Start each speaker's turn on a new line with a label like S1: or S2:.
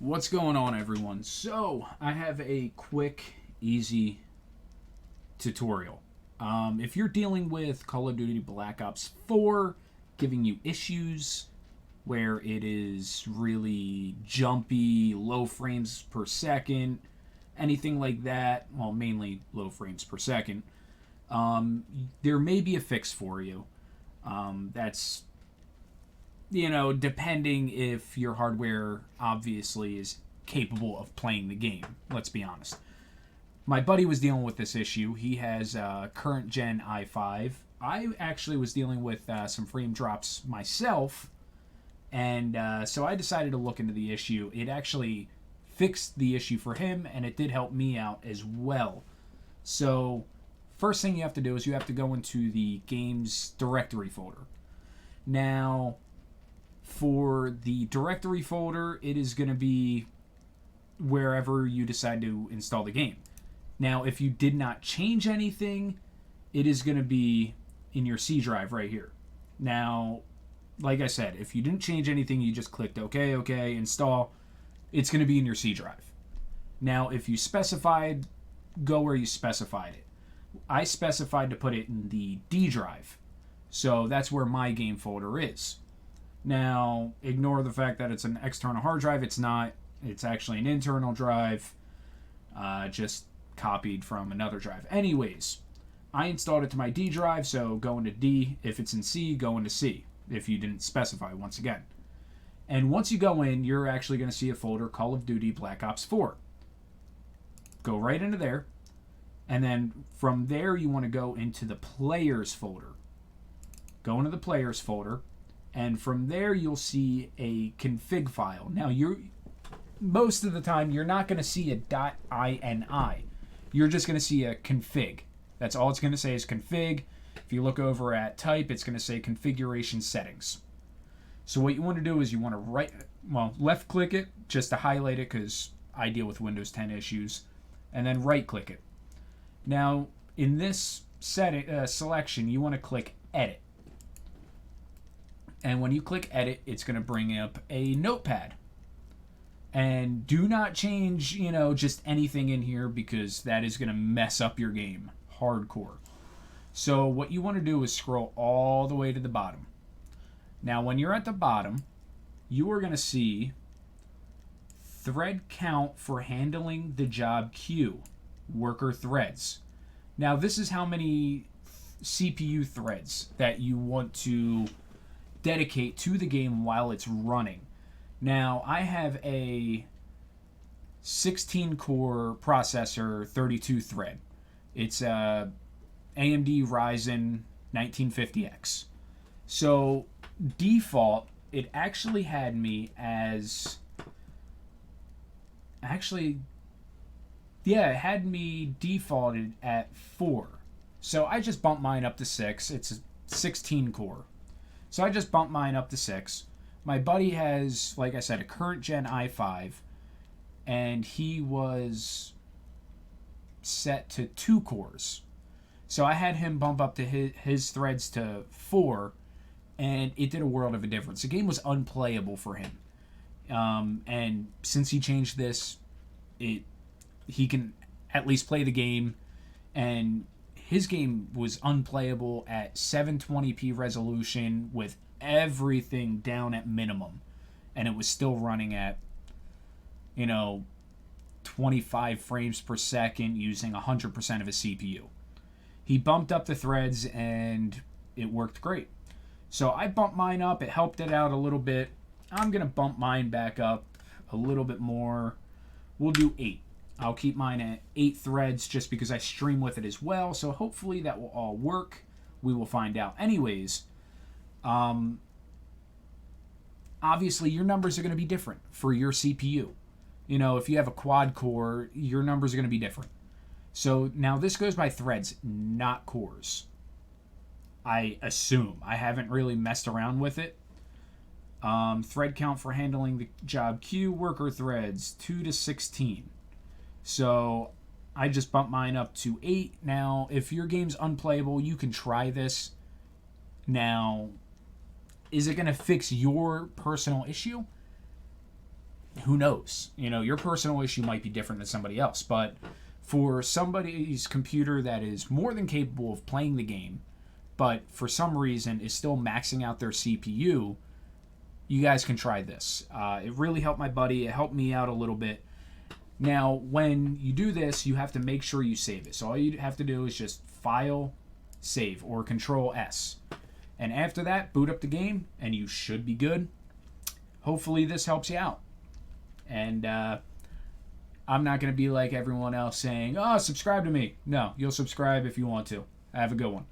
S1: What's going on, everyone? So, I have a quick, easy tutorial. If you're dealing with Call of Duty Black Ops 4 giving you issues where it is really jumpy, low frames per second, anything like that, well, mainly low frames per second, there may be a fix for you. That's depending if your hardware obviously is capable of playing the game. Let's be honest. My buddy was dealing with this issue. He has current gen i5. I actually was dealing with some frame drops myself, and so I decided to look into the issue. It actually fixed the issue for him, and it did help me out as well. So, first thing you have to do is you have to go into the game's directory folder. Now, for the directory folder, it is going to be wherever you decide to install the game. Now, if you did not change anything, it is going to be in your C drive right here. Now, like I said, if you didn't change anything, you just clicked OK, install, it's going to be in your C drive. Now, if you specified, go where you specified it. I specified to put it in the D drive, so that's where my game folder is. Now, ignore the fact that it's an external hard drive. It's not. It's actually an internal drive, just copied from another drive. Anyways, I installed it to my D drive, so go into D. If it's in C, go into C, if you didn't specify once again. And once you go in, you're actually going to see a folder, Call of Duty Black Ops 4. Go right into there, and then from there you want to go into the Players folder. Go into the Players folder, and from there you'll see a config file. Now, most of the time you're not going to see a .ini. You're just going to see a config. That's all it's going to say is config. If you look over at type, it's going to say configuration settings. So what you want to do is you want to left click it just to highlight it, because I deal with Windows 10 issues, and then right click it. Now, in this selection, you want to click edit. And when you click edit, it's going to bring up a notepad. And do not change, just anything in here, because that is going to mess up your game hardcore. So what you want to do is scroll all the way to the bottom. Now, when you're at the bottom, you are going to see thread count for handling the job queue, worker threads. Now, this is how many CPU threads that you want to dedicate to the game while it's running. Now, I have a 16-core processor, 32 thread. It's a AMD Ryzen 1950X. So, default, it actually had me as... it had me defaulted at 4. So, I just bumped mine up to 6. It's a 16-core. So, I just bumped mine up to 6. My buddy has, like I said, a current gen i5, and he was set to 2 cores. So I had him bump up to his threads to 4, and it did a world of a difference. The game was unplayable for him. And since he changed this, he can at least play the game, and his game was unplayable at 720p resolution with everything down at minimum, and it was still running at 25 frames per second using 100% of his CPU. He bumped up the threads and it worked great. So I bumped mine up. It helped it out a little bit. I'm going to bump mine back up a little bit more. We'll do 8. I'll keep mine at 8 threads just because I stream with it as well, so hopefully that will all work. We will find out. Anyways, obviously your numbers are going to be different for your CPU. If you have a quad core, your numbers are going to be different. So now this goes by threads, not cores. I assume. I haven't really messed around with it. Thread count for handling the job queue, worker threads, 2 to 16. So I just bumped mine up to 8. Now, if your game's unplayable, you can try this. Now, is it going to fix your personal issue? who knows? Your personal issue might be different than somebody else, but for somebody's computer that is more than capable of playing the game, but for some reason is still maxing out their CPU, you guys can try this. It really helped my buddy. It helped me out a little bit. Now, when you do this, you have to make sure you save it. So all you have to do is just File, Save, or Control S. And after that, boot up the game, and you should be good. Hopefully this helps you out. And I'm not going to be like everyone else saying, oh, subscribe to me. No, you'll subscribe if you want to. Have a good one.